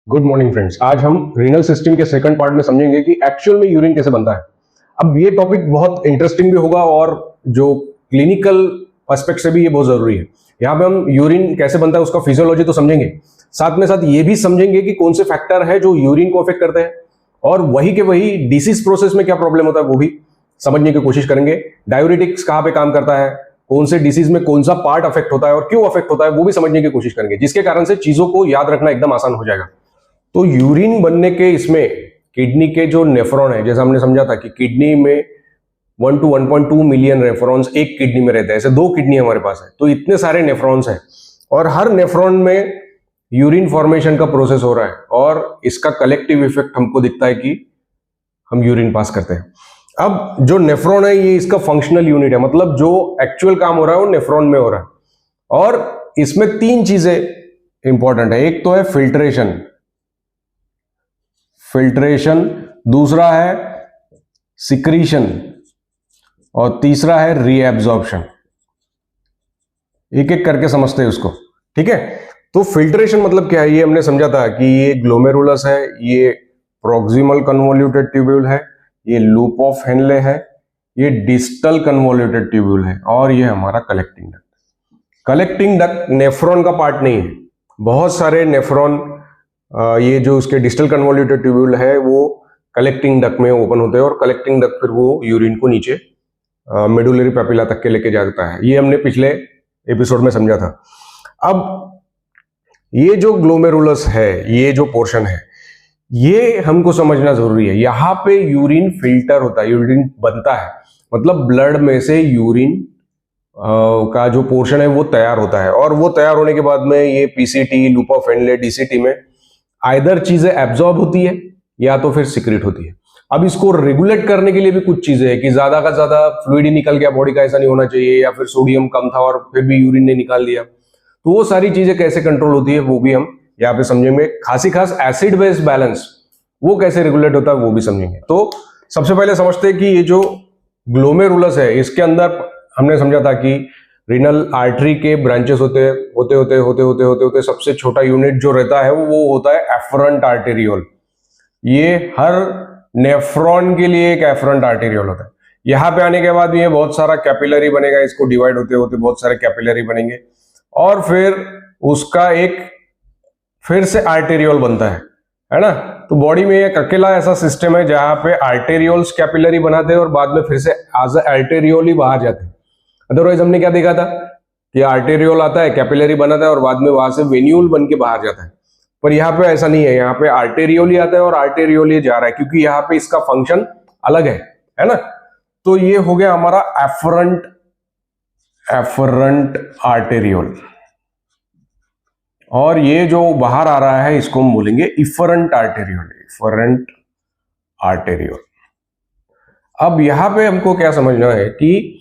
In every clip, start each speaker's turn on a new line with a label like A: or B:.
A: Good morning friends. आज हम renal system के सेकंड पार्ट में समझेंगे कि एक्चुअल में यूरिन कैसे बनता है। अब ये टॉपिक बहुत इंटरेस्टिंग भी होगा और जो क्लिनिकल एस्पेक्ट से भी ये बहुत जरूरी है। यहाँ पे हम यूरिन कैसे बनता है उसका फिजियोलॉजी तो समझेंगे, साथ में साथ ये भी समझेंगे कि कौन से फैक्टर है जो यूरिन को अफेक्ट करते हैं और वही के वही डिसीज प्रोसेस में क्या प्रॉब्लम होता है वो भी समझने की कोशिश करेंगे। डायूरेटिक्स कहाँ पे काम करता है, कौन से डिसीज में कौन सा पार्ट अफेक्ट होता है और क्यों अफेक्ट होता है वो भी समझने की कोशिश करेंगे, जिसके कारण से चीजों को याद रखना एकदम आसान हो जाएगा। तो यूरिन बनने के इसमें किडनी के जो नेफ्रॉन है, जैसा हमने समझा था कि किडनी में 1 to 1.2 मिलियन नेफ्रॉन्स एक किडनी में रहते हैं। ऐसे 2 किडनी हमारे पास है तो इतने सारे नेफ्रॉन्स हैं और हर नेफ्रॉन में यूरिन फॉर्मेशन का प्रोसेस हो रहा है और इसका कलेक्टिव इफेक्ट हमको दिखता है कि हम यूरिन पास करते हैं। अब जो नेफ्रॉन है ये इसका फंक्शनल यूनिट है, मतलब जो एक्चुअल काम हो रहा है वो नेफ्रॉन में हो रहा है और इसमें 3 चीजें इंपॉर्टेंट है। एक तो है फिल्ट्रेशन, दूसरा है सिक्रीशन और तीसरा है रीएब्जॉर्प्शन। एक एक करके समझते हैं उसको, ठीक है। तो फिल्ट्रेशन मतलब क्या है, ये हमने समझा था कि ये ग्लोमेरुलस है, ये प्रॉक्सिमल कन्वोल्यूटेड ट्यूब्यूल है, ये लूप ऑफ हेनले है, ये डिस्टल कन्वोल्यूटेड ट्यूब्यूल है और ये हमारा collecting duct. Collecting duct nephron का पार्ट नहीं है। बहुत सारे नेफ्रॉन ये जो उसके डिस्टल कन्वोल्यूटेड ट्यूब्यूल है वो कलेक्टिंग डक्ट में ओपन होते हैं और कलेक्टिंग डक्ट फिर वो यूरिन को नीचे मेडुलरी पैपिला तक के लेके जाता है। ये हमने पिछले एपिसोड में समझा था। अब ये जो ग्लोमेरुलस है, ये जो पोर्शन है, ये हमको समझना जरूरी है। यहां पे यूरिन फिल्टर होता है, यूरिन बनता है, मतलब ब्लड में से यूरिन का जो पोर्शन है वो तैयार होता है और वो तैयार होने के बाद में ये PCT, loop of Henle, DCT में आइदर चीजें एब्जॉर्ब होती है या तो फिर सिक्रेट होती है। अब इसको रेगुलेट करने के लिए भी कुछ चीजें है कि ज्यादा का ज्यादा फ्लूइड ही निकल गया बॉडी का, ऐसा नहीं होना चाहिए, या फिर सोडियम कम था और फिर भी यूरिन ने निकाल दिया। तो वो सारी चीजें कैसे कंट्रोल होती है वो भी हम यहाँ पे समझेंगे। खास एसिड बेस बैलेंस वो कैसे रेगुलेट होता है वो भी समझेंगे। तो सबसे पहले समझते हैं कि ये जो ग्लोमेरुलस है इसके अंदर हमने समझा था कि रीनल आर्टरी के ब्रांचेस होते सबसे छोटा यूनिट जो रहता है वो होता है एफरेंट आर्टेरियोल। ये हर नेफ्रॉन के लिए एक एफरेंट आर्टेरियोल होता है। यहां पे आने के बाद ये बहुत सारा कैपिलरी बनेगा, इसको डिवाइड होते होते बहुत सारे कैपिलरी बनेंगे और फिर उसका एक फिर से आर्टेरियोल बनता है ना। तो बॉडी में एक अकेला ऐसा सिस्टम है जहां पे आर्टेरियोल्स कैपिलरी बनाते हैं और बाद में फिर से एज आर्टेरियोल ही बाहर जाते हैं। अदरवाइज हमने क्या देखा था कि आर्टेरियोल आता है, कैपिलरी बनाता है और बाद में वहां से वेन्यूल बन के बाहर जाता है। पर यहाँ पे ऐसा नहीं है, यहाँ पे आर्टेरियोल ही आता है और आर्टेरियोल ही जा रहा है क्योंकि यहाँ पे इसका फंक्शन अलग है ना। तो ये हो गया हमारा एफरेंट आर्टेरियोल और ये जो बाहर आ रहा है इसको हम बोलेंगे इफरेंट आर्टेरियोल। अब यहां पे हमको क्या समझना है कि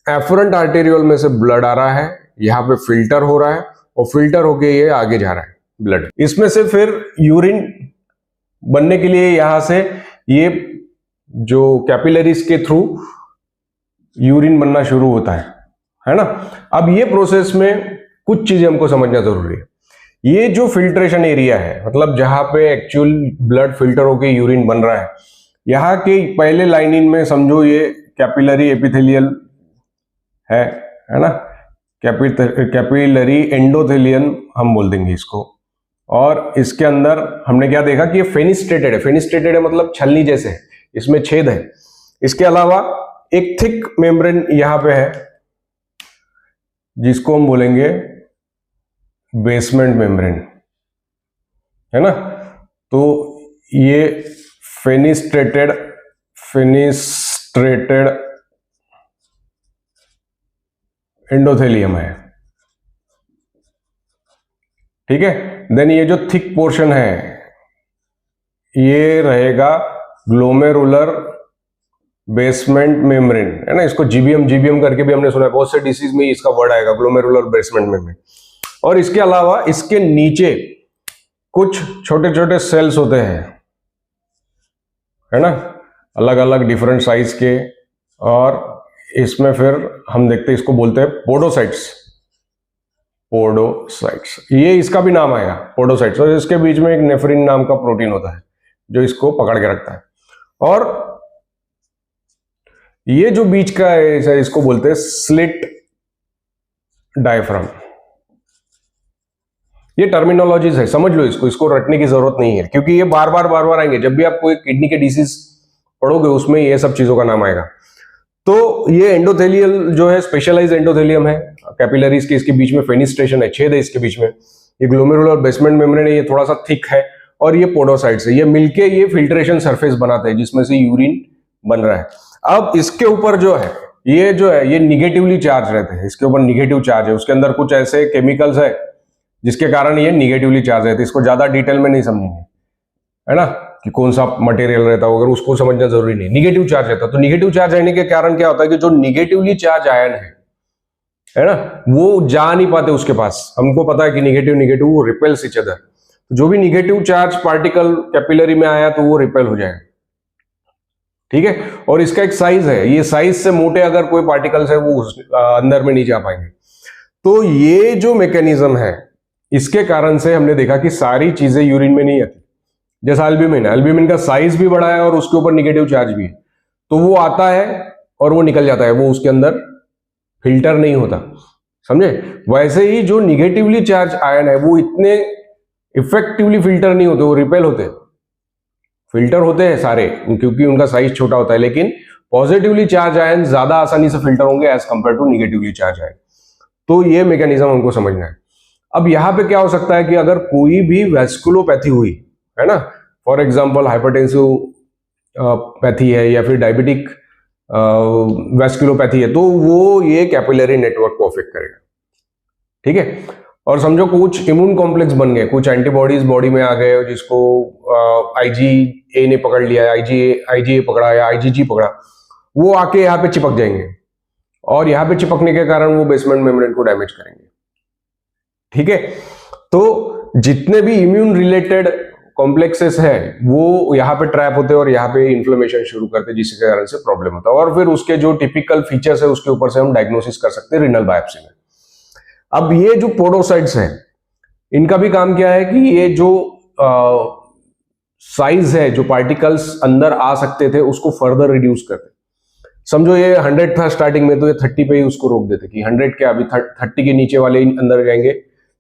A: एफरेंट आर्टेरियोल में से ब्लड आ रहा है, यहाँ पे फिल्टर हो रहा है और फिल्टर होके ये आगे जा रहा है ब्लड। इसमें से फिर यूरिन बनने के लिए यहां से ये जो कैपिलरीज के थ्रू यूरिन बनना शुरू होता है ना। अब ये प्रोसेस में कुछ चीजें हमको समझना जरूरी है। ये जो फिल्ट्रेशन एरिया है, मतलब जहां पे एक्चुअल ब्लड फिल्टर होके यूरिन बन रहा है, यहाँ के पहले लाइनिंग में समझो ये कैपिलरी एपिथेलियल है ना, कैपिलरी एंडोथेलियन हम बोल देंगे इसको। और इसके अंदर हमने क्या देखा कि ये फेनिस्ट्रेटेड है मतलब छलनी जैसे है, इसमें छेद है। इसके अलावा एक थिक मेम्ब्रेन यहां पे है जिसको हम बोलेंगे बेसमेंट मेम्ब्रेन, है ना। तो ये फेनिस्ट्रेटेड एंडोथेलियम है, ठीक है। देन ये जो थिक पोर्शन है ये रहेगा ग्लोमेरुलर बेसमेंट मेम्ब्रेन, है ना। इसको जीबीएम करके भी हमने सुना है, बहुत से डिसीज में इसका वर्ड आएगा ग्लोमेरुलर बेसमेंट मेम्ब्रेन। और इसके अलावा इसके नीचे कुछ छोटे छोटे सेल्स होते हैं, है ना, अलग अलग डिफरेंट साइज के। और इसमें फिर हम देखते हैं, इसको बोलते हैं पोडोसाइट्स, ये इसका भी नाम आएगा पोडोसाइट्स, और इसके बीच में एक नेफ्रिन नाम का प्रोटीन होता है जो इसको पकड़ के रखता है। और ये जो बीच का है इसको बोलते हैं स्लिट डायफ्राम। ये टर्मिनोलॉजीज है, समझ लो इसको रटने की जरूरत नहीं है, क्योंकि ये बार बार आएंगे। जब भी आप कोई किडनी के डिसीज पढ़ोगे उसमें ये सब चीजों का नाम आएगा। तो ये एंडोथेलियल जो है स्पेशलाइज एंडोथेलियम है, कैपिलरीज के इसके बीच में फेनिस्ट्रेशन है, छेद है इसके बीच में। ये ग्लोमेरुलर बेसमेंट मेम्ब्रेन है, ये थोड़ा सा थिक है, और ये पोडोसाइट्स है। ये मिलके ये फिल्ट्रेशन सरफेस बनाते हैं जिसमें से यूरिन बन रहा है। अब इसके ऊपर जो है ये निगेटिवली चार्ज रहते हैं, इसके ऊपर निगेटिव चार्ज है, उसके अंदर कुछ ऐसे केमिकल्स है जिसके कारण ये निगेटिवली चार्ज रहते हैं। इसको ज्यादा डिटेल में नहीं समझेंगे, है ना, कि कौन सा मटेरियल रहता है, अगर उसको समझना जरूरी नहीं। निगेटिव चार्ज रहता है, तो निगेटिव चार्ज रहने के कारण क्या होता है कि जो निगेटिवली चार्ज आयन है ना, वो जा नहीं पाते उसके पास। हमको पता है कि निगेटिव वो रिपेल्स ईच अदर। जो भी निगेटिव चार्ज पार्टिकल कैपिलरी में आया तो वो रिपेल हो जाएगा, ठीक है। और इसका एक साइज है, ये साइज से मोटे अगर कोई पार्टिकल्स है वो अंदर में नहीं जा पाएंगे। तो ये जो मैकेनिज्म है, इसके कारण से हमने देखा कि सारी चीजें यूरिन में नहीं आती। जैसा एल्ब्यूमिन का साइज भी बड़ा है और उसके ऊपर निगेटिव चार्ज भी है, तो वो आता है और वो निकल जाता है, वो उसके अंदर फिल्टर नहीं होता, समझे। वैसे ही जो निगेटिवली चार्ज आयन है वो इतने इफेक्टिवली फिल्टर नहीं होते, वो रिपेल होते हैं। फिल्टर होते हैं सारे क्योंकि उनका साइज छोटा होता है, लेकिन पॉजिटिवली चार्ज आयन ज्यादा आसानी से फिल्टर होंगे as compare to negatively charge ion. तो ये मैकेनिज्म हमको समझना है। अब यहां पे क्या हो सकता है कि अगर कोई भी वैस्कुलोपैथी हुई है ना, फॉर एग्जांपल हाइपरटेंसिव पैथी है या फिर डायबिटिक वैस्कुलोपैथी है, तो वो ये कैपिलरी नेटवर्क को अफेक्ट करेगा, ठीक है। और समझो कुछ इम्यून कॉम्प्लेक्स बन गए, कुछ एंटीबॉडीज बॉडी में आ गए, जिसको IgA ने पकड़ लिया, IgA पकड़ा या IgG पकड़ा, वो आके यहाँ पे चिपक जाएंगे, और यहाँ पे चिपकने के कारण वो बेसमेंट मेम्ब्रेन को डैमेज करेंगे, ठीक है। तो जितने भी इम्यून रिलेटेड कॉम्प्लेक्सेस है वो यहाँ पे ट्रैप होते हैं और यहाँ पे इन्फ्लेमेशन शुरू करते हैं, जिसके कारण से प्रॉब्लम होता है। और फिर उसके जो टिपिकल फीचर्स है उसके ऊपर से हम डायग्नोसिस कर सकते हैं रिनल बायोप्सी में। अब ये जो पोडोसाइट्स हैं, इनका भी काम क्या है कि ये जो साइज है, जो पार्टिकल्स अंदर आ सकते थे उसको फर्दर रिड्यूस करते। समझो ये 100 था स्टार्टिंग में, तो ये 30 पे ही उसको रोक देते कि 100 क्या, अभी 30 के नीचे वाले अंदर जाएंगे,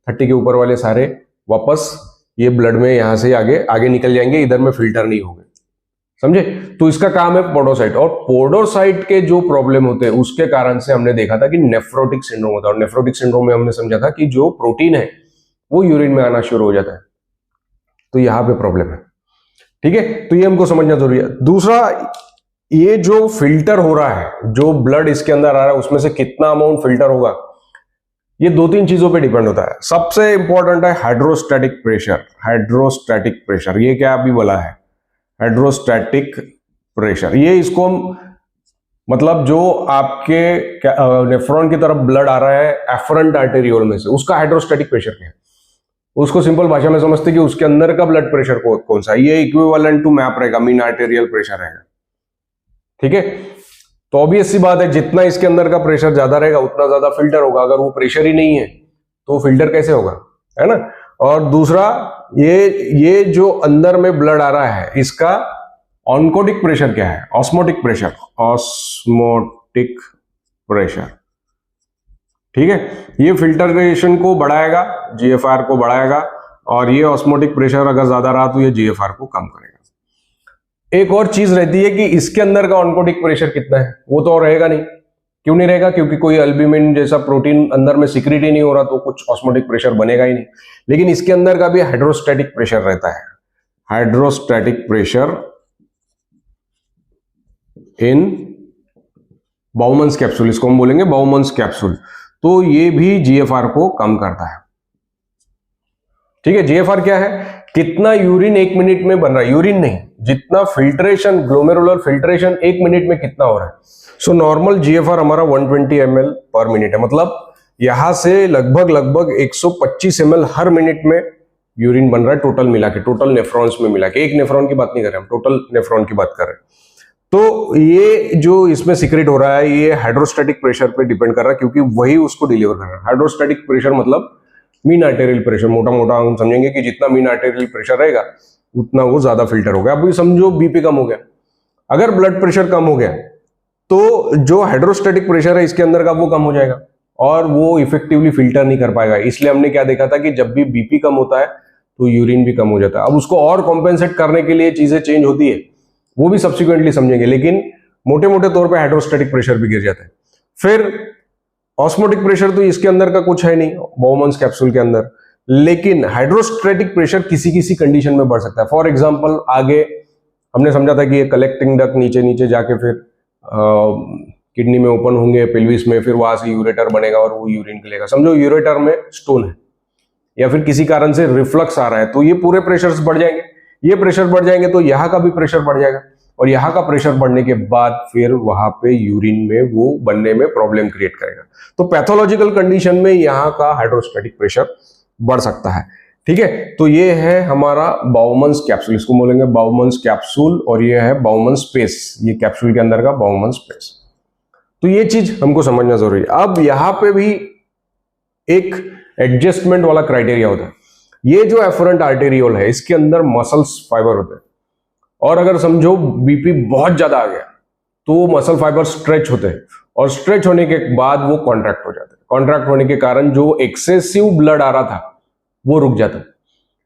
A: 30 के ऊपर वाले सारे वापस ये ब्लड में यहां से आगे निकल जाएंगे, इधर में फिल्टर नहीं होंगे, समझे। तो इसका काम है पोडोसाइट। और पोडोसाइट के जो प्रॉब्लम होते हैं उसके कारण से हमने देखा था कि नेफ्रोटिक सिंड्रोम होता है। और नेफ्रोटिक सिंड्रोम में हमने समझा था कि जो प्रोटीन है वो यूरिन में आना शुरू हो जाता है, तो यहां पे प्रॉब्लम है, ठीक है। तो ये हमको समझना जरूरी है। दूसरा, ये जो फिल्टर हो रहा है, जो ब्लड इसके अंदर आ रहा है उसमें से कितना अमाउंट फिल्टर होगा, ये 2-3 चीजों पे डिपेंड होता है। सबसे इंपॉर्टेंट है हाइड्रोस्टैटिक प्रेशर। हाइड्रोस्टैटिक प्रेशर, ये क्या अभी बोला है, हाइड्रोस्टैटिक प्रेशर। ये इसको मतलब जो आपके नेफ्रॉन की तरफ ब्लड आ रहा है एफरेंट आर्टेरियोल में से, उसका हाइड्रोस्टैटिक प्रेशर क्या है, उसको सिंपल भाषा में समझते कि उसके अंदर का ब्लड प्रेशर कौन सा है। ये इक्विवेलेंट टू मैप रहेगा, मीन आर्टेरियल प्रेशर रहेगा, ठीक है। तो ऑब्वियस सी बात है, जितना इसके अंदर का प्रेशर ज्यादा रहेगा उतना ज्यादा फिल्टर होगा। अगर वो प्रेशर ही नहीं है तो फिल्टर कैसे होगा, है ना। और दूसरा, ये जो अंदर में ब्लड आ रहा है इसका ऑनकोटिक प्रेशर क्या है, ऑस्मोटिक प्रेशर, ऑस्मोटिक प्रेशर, ठीक है। ये फिल्टरेशन को बढ़ाएगा, GFR को बढ़ाएगा, और ये ऑस्मोटिक प्रेशर अगर ज्यादा रहा तो ये GFR को कम करेगा। एक और चीज रहती है कि इसके अंदर का ऑनकोटिक प्रेशर कितना है, वो तो रहेगा नहीं। क्यों नहीं रहेगा, क्योंकि कोई एल्ब्यूमिन जैसा प्रोटीन अंदर में सिक्रीट ही नहीं हो रहा, तो कुछ ऑस्मोटिक प्रेशर बनेगा ही नहीं। लेकिन इसके अंदर का भी हाइड्रोस्टैटिक प्रेशर रहता है, हाइड्रोस्टैटिक प्रेशर इन बाउमन्स कैप्सूल, इसको हम बोलेंगे बाउमन्स कैप्सूल। तो ये भी GFR को कम करता है, ठीक है। GFR क्या है, कितना यूरिन 1 मिनट में बन रहा है, यूरिन नहीं, जितना फिल्ट्रेशन, ग्लोमेरुलर फिल्ट्रेशन 1 मिनट में कितना हो रहा है। सो नॉर्मल GFR हमारा 120 ml पर मिनट है, मतलब यहां से लगभग 125 ml हर मिनट में यूरिन बन रहा है, टोटल मिला के, टोटल नेफ्रॉन्स में मिला के। एक नेफ्रॉन की बात नहीं कर रहे हम, टोटल नेफ्रॉन की बात कर रहे हैं। तो ये जो इसमें सीक्रेट हो रहा है ये हाइड्रोस्टैटिक प्रेशर पे डिपेंड कर रहा है, क्योंकि वही उसको डिलीवर कर रहा है। हाइड्रोस्टैटिक प्रेशर मतलब मीन आर्टेरियल प्रेशर, मोटा मोटा हम समझेंगे कि जितना मीन आर्टेरियल प्रेशर रहेगा उतना वो ज्यादा फिल्टर हो गया। अब समझो बीपी कम हो गया, अगर ब्लड प्रेशर कम हो गया तो जो हाइड्रोस्टैटिक प्रेशर है इसके अंदर का वो कम हो जाएगा और वो इफेक्टिवली फिल्टर नहीं कर पाएगा। इसलिए हमने क्या देखा था कि जब भी बीपी कम होता है तो यूरिन भी कम हो जाता है। अब उसको और कॉम्पेंसेट करने के लिए चीजें चेंज होती है, वो भी सब्सिक्वेंटली समझेंगे, लेकिन मोटे मोटे तौर पे हाइड्रोस्टैटिक प्रेशर भी गिर जाता है। फिर ऑस्मोटिक प्रेशर तो इसके अंदर का कुछ है नहीं बाउमन्स कैप्सूल के अंदर, लेकिन हाइड्रोस्टैटिक प्रेशर किसी किसी कंडीशन में बढ़ सकता है। फॉर एग्जांपल आगे हमने समझा था कि ये कलेक्टिंग डक्ट नीचे नीचे जाके फिर किडनी में ओपन होंगे, पेल्विस में, फिर वहां से यूरेटर बनेगा और वो यूरिन निकलेगा। समझो यूरेटर में स्टोन है या फिर किसी कारण से रिफ्लक्स आ रहा है, तो ये पूरे प्रेशर्स बढ़ जाएंगे, ये प्रेशर बढ़ जाएंगे तो यहाँ का भी प्रेशर बढ़ जाएगा और यहाँ का प्रेशर बढ़ने के बाद फिर वहां पे यूरिन में वो बनने में प्रॉब्लम क्रिएट करेगा। तो पैथोलॉजिकल कंडीशन में यहाँ का हाइड्रोस्टैटिक प्रेशर बढ़ सकता है। ठीक है, तो ये है हमारा बाउमन्स कैप्सूल, इसको बोलेंगे बाउमन्स कैप्सूल, और ये है बाउमन्स स्पेस, ये कैप्सूल के अंदर का बाउमन्स स्पेस। तो ये चीज हमको समझना जरूरी है। अब यहाँ पे भी एक एडजस्टमेंट वाला क्राइटेरिया होता है। ये जो एफरेंट आर्टेरियोल है इसके अंदर मसल्स फाइबर होते हैं और अगर समझो बीपी बहुत ज्यादा आ गया तो मसल फाइबर स्ट्रेच होते हैं और स्ट्रेच होने के बाद वो कॉन्ट्रैक्ट हो जाते हैं। कॉन्ट्रैक्ट होने के कारण जो एक्सेसिव ब्लड आ रहा था वो रुक जाता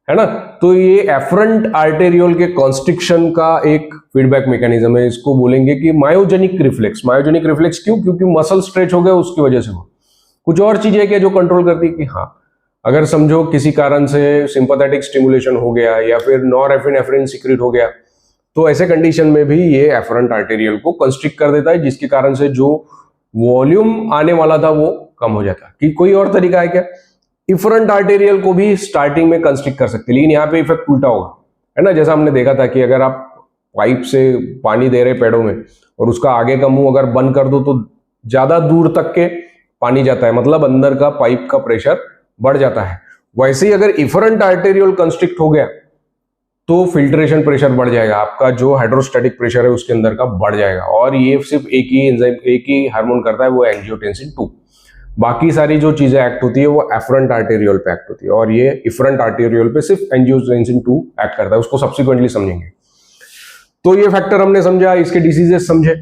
A: है ना। तो ये एफरेंट आर्टेरियोल के कॉन्स्ट्रिक्शन का एक फीडबैक मैकेनिज्म है, इसको बोलेंगे कि मायोजेनिक रिफ्लेक्स। मायोजेनिक रिफ्लेक्स क्यों? क्योंकि मसल स्ट्रेच हो गया उसकी वजह से। वो कुछ और चीजें क्या जो कंट्रोल करती है कि हाँ, अगर समझो किसी कारण से सिंपैथेटिक स्टिमुलेशन हो गया या फिर नॉरएपिनेफ्रिन सीक्रेट हो गया तो ऐसे कंडीशन में भी ये एफरेंट आर्टेरियल को कंस्ट्रिक्ट कर देता है, जिसके कारण से जो वॉल्यूम आने वाला था वो कम हो जाता है। कि कोई और तरीका है क्या? इफरेंट आर्टेरियल को भी स्टार्टिंग में कंस्ट्रिक्ट कर सकते हैं, लेकिन यहाँ पे इफेक्ट उल्टा होगा, है ना। जैसा हमने देखा था कि अगर आप पाइप से पानी दे रहे पेड़ों में और उसका आगे का मुंह अगर बंद कर दो तो ज्यादा दूर तक के पानी जाता है, मतलब अंदर का पाइप का प्रेशर बढ़ जाता है। वैसे ही अगर इफरेंट आर्टेरियल कंस्ट्रिक्ट हो गया तो फिल्ट्रेशन प्रेशर बढ़ जाएगा, आपका जो हाइड्रोस्टैटिक प्रेशर है उसके अंदर का बढ़ जाएगा। और ये सिर्फ एक ही एंजाइम, एक ही हार्मोन करता है, वो एंजियोटेंसिन 2। बाकी सारी जो चीजें एक्ट होती है वो एफरेंट आर्टेरियल पे एक्ट होती है और ये इफरेंट आर्टेरियल पे सिर्फ एंजियोटेंसिन 2 एक्ट करता है, उसको सब्सिक्वेंटली समझेंगे। तो ये फैक्टर हमने समझा, इसके डिसीजेस समझे।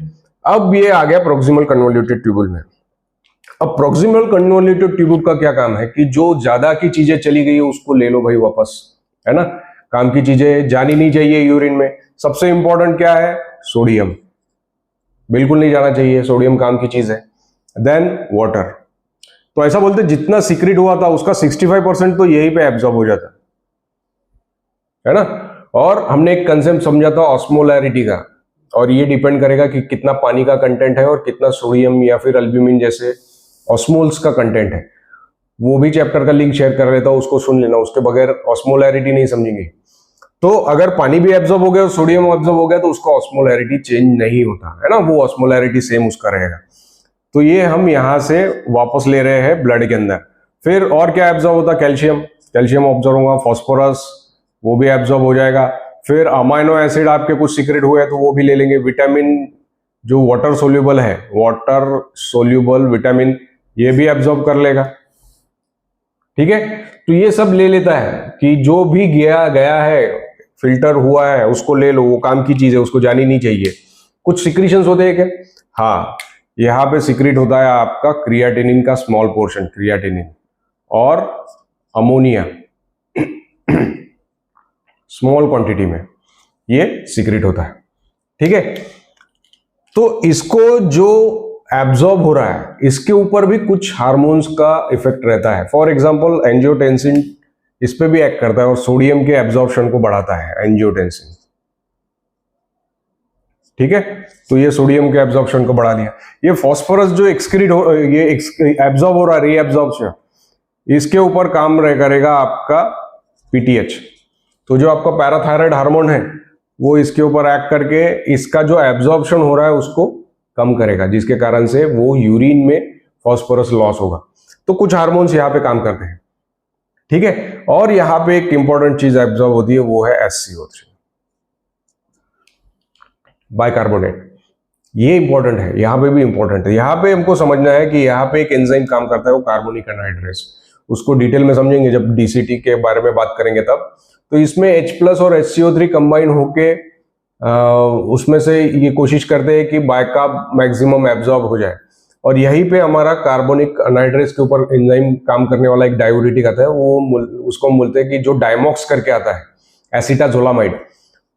A: अब ये आ गया प्रोक्सिमल कन्वोल्यूटेड ट्यूबुल में। अब प्रोक्सिमल कन्वोल्यूटेड ट्यूबुल का क्या काम है कि जो ज्यादा की चीजें चली गई है उसको ले लो भाई वापस, है ना। काम की चीजें जानी नहीं चाहिए यूरिन में। सबसे इंपॉर्टेंट क्या है? सोडियम बिल्कुल नहीं जाना चाहिए, सोडियम काम की चीज है। Then water. तो ऐसा बोलते जितना सीक्रेट हुआ था उसका 65% तो यही पे एब्जॉर्ब हो जाता है ना। और हमने एक कंसेप्ट समझा था ऑस्मोलैरिटी का, और ये डिपेंड करेगा कि कितना पानी का कंटेंट है और कितना सोडियम या फिर अल्ब्यूमिन जैसे ऑस्मोल्स का कंटेंट है। वो भी चैप्टर का लिंक शेयर कर लेता हूं, उसको सुन लेना, उसके बगैर ऑस्मोलैरिटी नहीं समझेंगे। तो अगर पानी भी एब्जॉर्ब हो गया और सोडियम एब्जॉर्ब हो गया तो उसका ऑस्मोलैरिटी चेंज नहीं होता है ना, वो ऑस्मोलैरिटी सेम उसका रहेगा। तो ये हम यहां से वापस ले रहे हैं ब्लड के अंदर। फिर और क्या एब्जॉर्ब होता है? कैल्शियम, कैल्शियम ऑब्जॉर्ब होगा। फॉस्फोरस वो भी एब्जॉर्ब हो जाएगा। फिर अमाइनो एसिड आपके कुछ सीक्रेट हुए तो वो भी ले लेंगे। विटामिन जो वाटर सोल्यूबल है, वाटर सोल्यूबल विटामिन, ये भी एब्जॉर्ब कर लेगा। ठीक है, तो ये सब ले लेता है कि जो भी गया है फिल्टर हुआ है उसको ले लो, वो काम की चीज है, उसको जानी नहीं चाहिए। कुछ सिक्रीशंस होते हैं क्या? हाँ, यहाँ पे सीक्रेट होता है आपका क्रिएटिनिन का स्मॉल पोर्शन, क्रिएटिनिन और अमोनिया स्मॉल क्वांटिटी में ये सीक्रेट होता है। ठीक है, तो इसको जो एब्जॉर्ब हो रहा है इसके ऊपर भी कुछ हार्मोन्स का इफेक्ट रहता है। फॉर एग्जांपल एंजियोटेंसिन इस पे भी एक्ट करता है और सोडियम के एब्जॉर्प्शन को बढ़ाता है एंजियोटेंसिन। ठीक है, तो ये सोडियम के एब्जॉर्प्शन को बढ़ा दिया। ये फास्फोरस जो एक्सक्रीट हो, ये एब्जॉर्ब हो रहा है, रीएब्जॉर्प्शन, इसके ऊपर काम करेगा आपका पीटीएच। तो जो आपका पैराथायराइड हार्मोन है वो इसके ऊपर एक्ट करके इसका जो एब्जॉर्प्शन हो रहा है उसको कम करेगा, जिसके कारण से वो यूरिन में फास्फोरस लॉस होगा। तो कुछ हार्मोन्स यहाँ पे काम करते हैं। ठीक है, और यहाँ पे एक इंपॉर्टेंट चीज एब्जॉर्ब होती है, वो है SCO3 बाइकार्बोनेट। ये इंपॉर्टेंट है, यहाँ पे भी इंपॉर्टेंट है। यहाँ पे हमको समझना है कि यहाँ पे एक एंजाइम काम करता है, वो कार्बोनिक एनहाइड्रेस। उसको डिटेल में समझेंगे जब डीसीटी के बारे में बात करेंगे तब। तो इसमें H+ और HCO3 कंबाइन होके उसमें से ये कोशिश करते हैं कि बाइकार्ब मैक्सिमम एब्जॉर्ब हो जाए, और यहीं पे हमारा कार्बोनिक अनहाइड्रेस के ऊपर एंजाइम काम करने वाला एक डायूरेटिक आता है, वो उसको हम बोलते हैं कि जो डायमॉक्स करके आता है एसिटाजोलामाइड,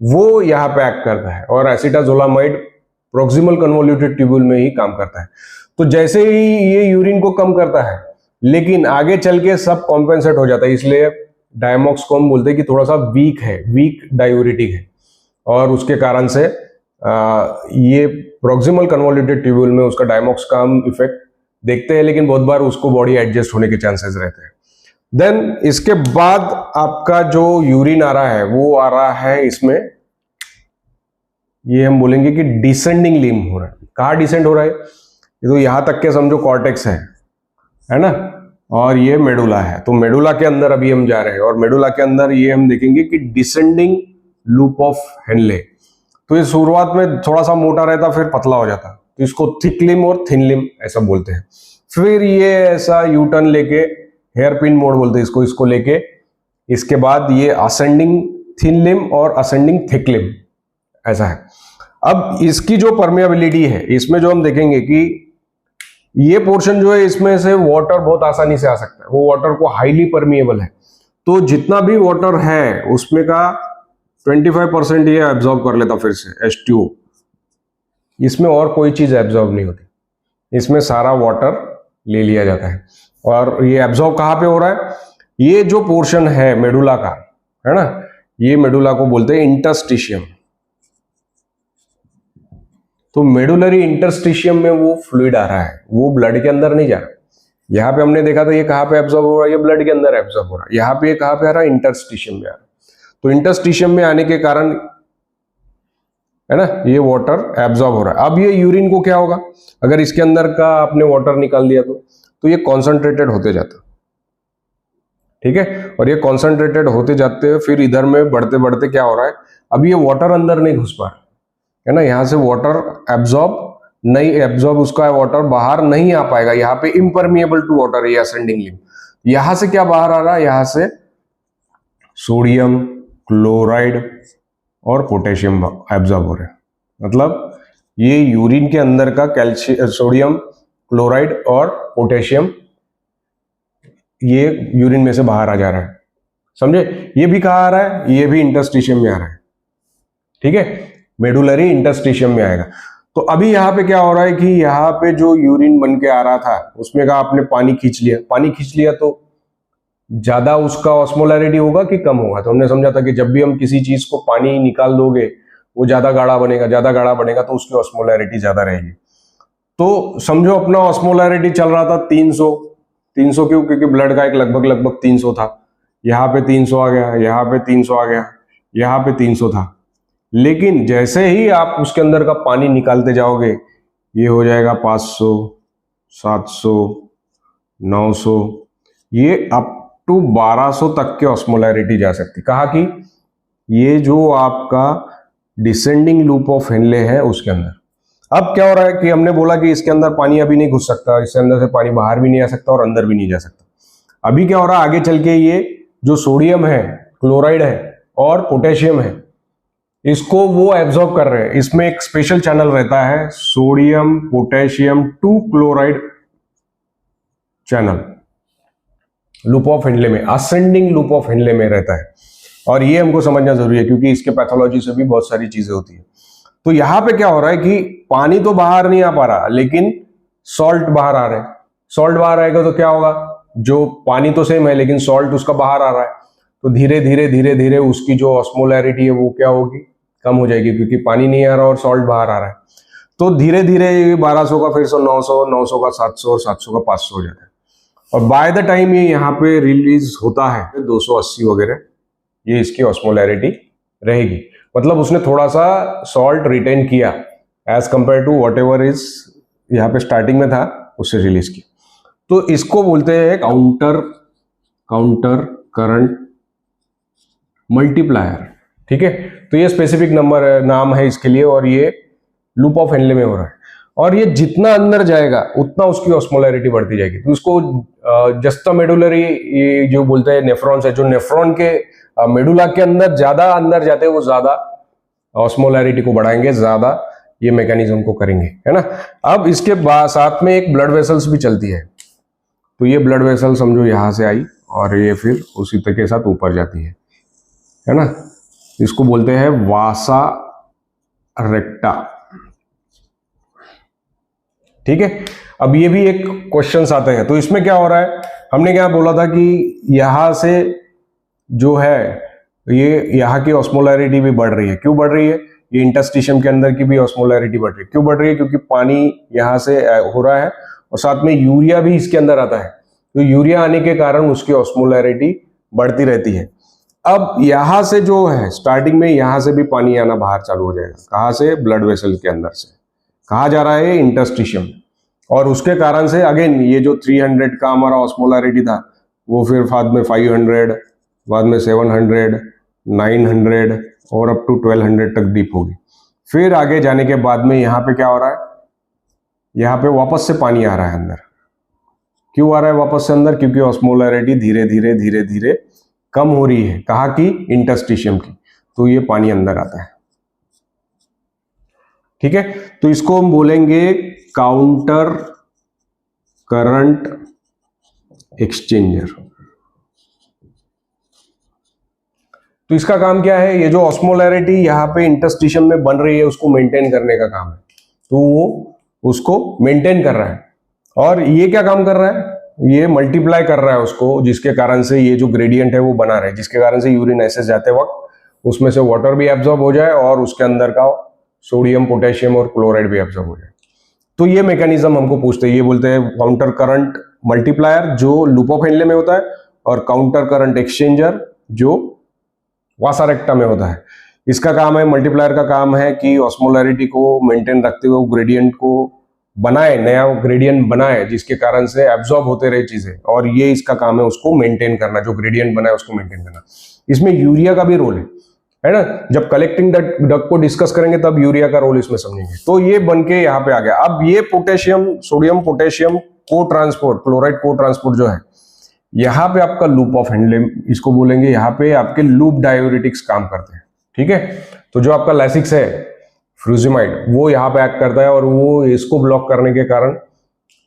A: वो यहाँ पे एक्ट करता है, और एसिटाजोलामाइड प्रॉक्सिमल कन्वोल्यूटेड ट्यूब्यूल में ही काम करता है। तो जैसे ही ये यूरिन को कम करता है, लेकिन आगे चल के सब कॉम्पेंसेट हो जाता है, इसलिए डायमॉक्स को हम बोलते हैं कि थोड़ा सा वीक है, वीक डायूरेटिक है, और उसके कारण से ये प्रॉक्सिमल कन्वोल्यूटेड ट्यूब्यूल में उसका डायमॉक्स का हम इफेक्ट देखते हैं, लेकिन बहुत बार उसको बॉडी एडजस्ट होने के चांसेस रहते हैं। देन इसके बाद आपका जो यूरिन आ रहा है वो आ रहा है इसमें, ये हम बोलेंगे कि डिसेंडिंग लिम्ब हो रहा है। कहाँ डिसेंड हो रहा है? ये तो यहां तक के समझो कॉर्टेक्स है ना, और ये मेडुला है। तो मेडुला के अंदर अभी हम जा रहे हैं, और मेडुला के अंदर ये हम देखेंगे कि डिसेंडिंग लूप ऑफ हेनले। तो ये शुरुआत में थोड़ा सा मोटा रहता, फिर पतला हो जाता, तो इसको थिक लिम्ब और थिन लिम्ब ऐसा बोलते हैं। फिर ये ऐसा यू टर्न लेके, हेयर पिन मोड बोलते हैं इसको लेके, इसके बाद ये असेंडिंग थिन लिम्ब और असेंडिंग थिक लिम्ब ऐसा है। अब इसकी जो परमेबिलिटी है, इसमें जो हम देखेंगे कि ये पोर्शन जो है, इसमें से वाटर बहुत आसानी से आ सकता है, वो वाटर को हाईली परमिएबल है। तो जितना भी वाटर है उसमें का 25% ये एब्जॉर्ब कर लेता फिर से H2O। इसमें और कोई चीज एब्जॉर्ब नहीं होती, इसमें सारा वाटर ले लिया जाता है। और ये एब्जॉर्ब कहाँ पे हो रहा है? ये जो पोर्शन है मेडुला का, है ना, ये मेडुला को बोलते हैं इंटरस्टिशियम। तो मेडुलरी इंटरस्टिशियम में वो फ्लूइड आ रहा है, वो ब्लड के अंदर नहीं जा रहा। यहाँ पे हमने देखा था ये कहाँ पे एब्जॉर्ब हो रहा है, ये ब्लड के अंदर एब्जॉर्ब हो रहा है। यहाँ पे ये कहाँ पे आ रहा है? इंटरस्टिशियम में आ रहा है। तो इंटरस्टिशियम में आने के कारण, है ना, ये वाटर एब्जॉर्ब हो रहा है। अब ये यूरिन को क्या होगा, अगर इसके अंदर का आपने वाटर निकाल दिया तो ये कॉन्सेंट्रेटेड होते जाता, ठीक है। और ये कॉन्सेंट्रेटेड होते जाते हैं, फिर इधर में बढ़ते बढ़ते क्या हो रहा है, अब ये वाटर अंदर नहीं घुस पा रहा है ना, यहाँ से वाटर एब्जॉर्ब उसका वाटर बाहर नहीं आ पाएगा। यहाँ पे इम्परमिएबल टू वाटर, ये असेंडिंग लिम्ब। यहां से क्या बाहर आ रहा है? यहां से सोडियम, क्लोराइड और पोटेशियम एब्जॉर्ब हो रहे हैं। मतलब ये यूरिन के अंदर का कैल्शियम, सोडियम, क्लोराइड और पोटेशियम ये यूरिन में से बाहर आ जा रहा है, समझे। ये भी कहाँ आ रहा है? ये भी इंटरस्टिशियम में आ रहा है, ठीक है, मेडुलरी इंटरस्टिशियम में आएगा। तो अभी यहाँ पे क्या हो रहा है कि यहाँ पे जो यूरिन बन के आ रहा था उसमें का आपने पानी खींच लिया, तो ज्यादा उसका ऑस्मोलैरिटी होगा कि कम होगा? तो हमने समझा था कि जब भी हम किसी चीज को पानी निकाल दोगे वो ज्यादा गाढ़ा बनेगा, तो उसकी ऑस्मोलैरिटी ज्यादा रहेगी। तो समझो अपना ऑस्मोलैरिटी चल रहा था 300 क्यों? क्योंकि ब्लड का एक लगभग 300 था। यहाँ पे 300 आ गया, यहाँ पे 300 आ गया, यहाँ पे 300 था। लेकिन जैसे ही आप उसके अंदर का पानी निकालते जाओगे, ये हो जाएगा 500, 700, 900, ये अप टू 1200 तक के ऑस्मोलैरिटी जा सकती। कहा कि ये जो आपका डिसेंडिंग लूप ऑफ हेनले है उसके अंदर। अब क्या हो रहा है कि हमने बोला कि इसके अंदर पानी अभी नहीं घुस सकता, इसके अंदर से पानी बाहर भी नहीं आ सकता और अंदर भी नहीं जा सकता। अभी क्या हो रहा है, आगे चल के ये जो सोडियम है, क्लोराइड है और पोटेशियम है, इसको वो एब्जॉर्ब कर रहे हैं। इसमें एक स्पेशल चैनल रहता है, sodium potassium 2 chloride channel, loop of Henle में, असेंडिंग लूप ऑफ हेनले में रहता है। और ये हमको समझना जरूरी है क्योंकि इसके पैथोलॉजी से भी बहुत सारी चीजें होती है। तो यहां पे क्या हो रहा है कि पानी तो बाहर नहीं आ पा रहा, लेकिन सॉल्ट बाहर आ रहा है। सॉल्ट बाहर आएगा तो क्या होगा, जो पानी तो सेम है लेकिन सॉल्ट उसका बाहर आ रहा है, तो धीरे धीरे उसकी जो ऑस्मोलैरिटी है वो क्या होगी, कम हो जाएगी, क्योंकि पानी नहीं आ रहा और सॉल्ट बाहर आ रहा है। तो धीरे धीरे 1200 का फिर से 900, 900 का 700 और 700 का 500 हो जाता है। और बाय द टाइम ये यहाँ पे रिलीज होता है 280 वगैरह, ये इसकी ऑस्मोलैरिटी रहेगी। मतलब उसने थोड़ा सा सॉल्ट रिटेन किया as compare to whatever is यहाँ पे स्टार्टिंग में था, उससे रिलीज किया। तो इसको बोलते हैं काउंटर करंट मल्टीप्लायर, ठीक है। तो ये स्पेसिफिक नाम है इसके लिए, और ये लूप ऑफ हेनले में हो रहा है। और ये जितना अंदर जाएगा उतना उसकी ऑस्मोलैरिटी बढ़ती जाएगी। तो इसको जस्ता मेडुलरी ये जो बोलते हैं नेफ्रॉन्स है, जो नेफ्रॉन के मेडुला के अंदर ज्यादा अंदर जाते हैं वो ज्यादा ऑस्मोलैरिटी को बढ़ाएंगे, ज्यादा ये मैकेनिज्म को करेंगे, है ना। अब इसके साथ में एक ब्लड वेसल्स भी चलती है। तो ये ब्लड वेसल समझो यहां से आई और ये फिर उसी तक के साथ ऊपर जाती है ना। इसको बोलते हैं वासा रेक्टा। ठीक है, अब ये भी एक क्वेश्चन आते हैं। तो इसमें क्या हो रहा है, हमने क्या बोला था कि यहां से जो है ये यहाँ की ऑस्मोलैरिटी भी बढ़ रही है। क्यों बढ़ रही है, ये इंटरस्टिशियम के अंदर की भी ऑस्मोलैरिटी बढ़ रही है। क्यों बढ़ रही है, क्योंकि पानी यहां से हो रहा है और साथ में यूरिया भी इसके अंदर आता है। तो यूरिया आने के कारण उसकी ऑस्मोलैरिटी बढ़ती रहती है। अब यहां से जो है स्टार्टिंग में यहां से भी पानी आना बाहर चालू हो जाएगा। कहां से, ब्लड वेसल के अंदर से। कहा जा रहा है इंटरस्टिशियम, और उसके कारण से अगेन ये जो 300 का हमारा ऑस्मोलैरिटी था वो फिर बाद में 500, बाद में 700, 900 और अप टू 1200 तक डीप होगी। फिर आगे जाने के बाद में यहाँ पे क्या हो रहा है, यहाँ पे वापस से पानी आ रहा है अंदर। क्यों आ रहा है वापस से अंदर, क्योंकि ऑस्मोलैरिटी धीरे धीरे धीरे धीरे कम हो रही है। कहाँ की, इंटरस्टिशियम की। तो ये पानी अंदर आता है। ठीक है, तो इसको हम बोलेंगे काउंटर करंट एक्सचेंजर। तो इसका काम क्या है, ये जो ऑस्मोलैरिटी यहाँ पे इंटरस्टिशियम में बन रही है उसको मेंटेन करने का काम है। तो वो उसको मेंटेन कर रहा है। और ये क्या काम कर रहा है, ये मल्टीप्लाई कर रहा है उसको, जिसके कारण से ये जो ग्रेडियंट है वो बना रहे, जिसके कारण से यूरिन ऐसे जाते वक्त उसमें से वाटर भी एब्जॉर्ब हो जाए और उसके अंदर का सोडियम, पोटेशियम और क्लोराइड भी एब्जॉर्ब हो जाए। तो ये मैकेनिज्म हमको पूछते हैं, ये बोलते हैं काउंटर करंट मल्टीप्लायर जो लूप ऑफ हेनले में होता है, और काउंटर करंट एक्सचेंजर जो वासा रेक्टा में होता है। इसका काम है, मल्टीप्लायर का काम है कि ऑस्मोलैरिटी को मेंटेन रखते हुए ग्रेडियंट को बनाए, नया ग्रेडियंट बनाए, जिसके कारण से एब्जॉर्ब होते रहे चीजें। और ये इसका काम है उसको मेंटेन करना, जो ग्रेडियंट बनाए उसको मेंटेन करना। इसमें यूरिया का भी रोल है ना। जब कलेक्टिंग डक्ट को डिस्कस करेंगे तब यूरिया का रोल इसमें समझेंगे। तो ये बन के यहाँ पे आ गया। अब ये पोटेशियम, सोडियम पोटेशियम को ट्रांसपोर्ट, क्लोराइड को ट्रांसपोर्ट जो है, यहाँ पे आपका लूप ऑफ हेनले इसको बोलेंगे। यहाँ पे आपके लूप डायूरेटिक्स काम करते हैं। ठीक है, तो जो आपका लैसिक्स है फ्यूजिमाइड, वो यहाँ पे एक्ट करता है और वो इसको ब्लॉक करने के कारण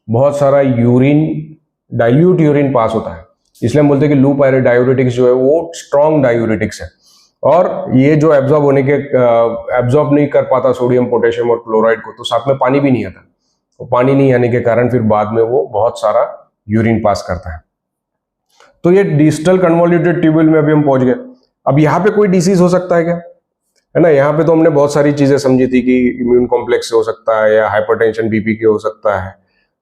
A: बहुत सारा यूरिन, डाइल्यूट यूरिन पास होता है। इसलिए हम बोलते हैं कि लूप डायूरेटिक्स जो है वो स्ट्रॉन्ग डायूरेटिक्स है। और ये जो एब्जॉर्ब होने के एब्जॉर्ब नहीं कर पाता सोडियम, पोटेशियम और क्लोराइड को, तो साथ में पानी भी नहीं आता। तो पानी नहीं आने के कारण फिर बाद में वो बहुत सारा यूरिन पास करता है। तो ये डिस्टल कन्वोल्यूटेड ट्यूब्यूल में अभी हम पहुंच गए। अब यहाँ पे कोई डिसीज हो सकता है क्या, है ना। यहाँ पे तो हमने बहुत सारी चीजें समझी थी कि इम्यून कॉम्प्लेक्स से हो सकता है, या हाइपरटेंशन बीपी के हो सकता है,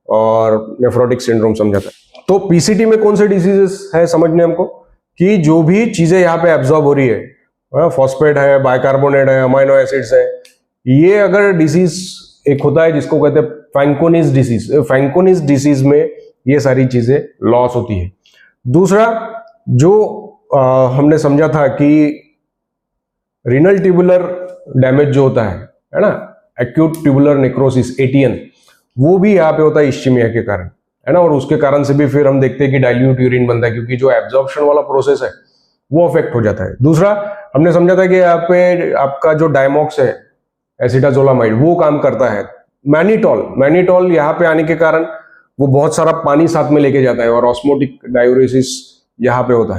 A: और नेफ्रोटिक सिंड्रोम समझा था। तो पीसीटी में कौन से डिसीजेस है समझने हमको, कि जो भी चीजें यहाँ पे एब्जॉर्ब हो रही है, फॉस्फेट है, बाइकार्बोनेट है, अमाइनो एसिड्स है, ये अगर डिसीज एक होता है जिसको कहते हैं फैंकोनिस डिसीज। फैंकोनिस डिसीज में ये सारी चीजें लॉस होती है। दूसरा जो हमने समझा था कि रीनल ट्यूबुलर डैमेज जो होता है ना, एक्यूट ट्यूबुलर नेक्रोसिस, एटीएन, वो भी यहाँ पे होता है इस्चीमिया के कारण, है ना। और उसके कारण से भी फिर हम देखते हैं कि डाइल्यूट यूरिन बनता है, क्योंकि जो एब्जॉर्प्शन वाला प्रोसेस है वो अफेक्ट हो जाता है। दूसरा हमने समझा था कि यहाँ पे आपका जो डायमॉक्स है, एसिटाजोलामाइड, वो काम करता है। मैनिटॉल यहाँ पे आने के कारण वो बहुत सारा पानी साथ में लेके जाता है और ऑस्मोटिक डायूरेसिस यहाँ पे होता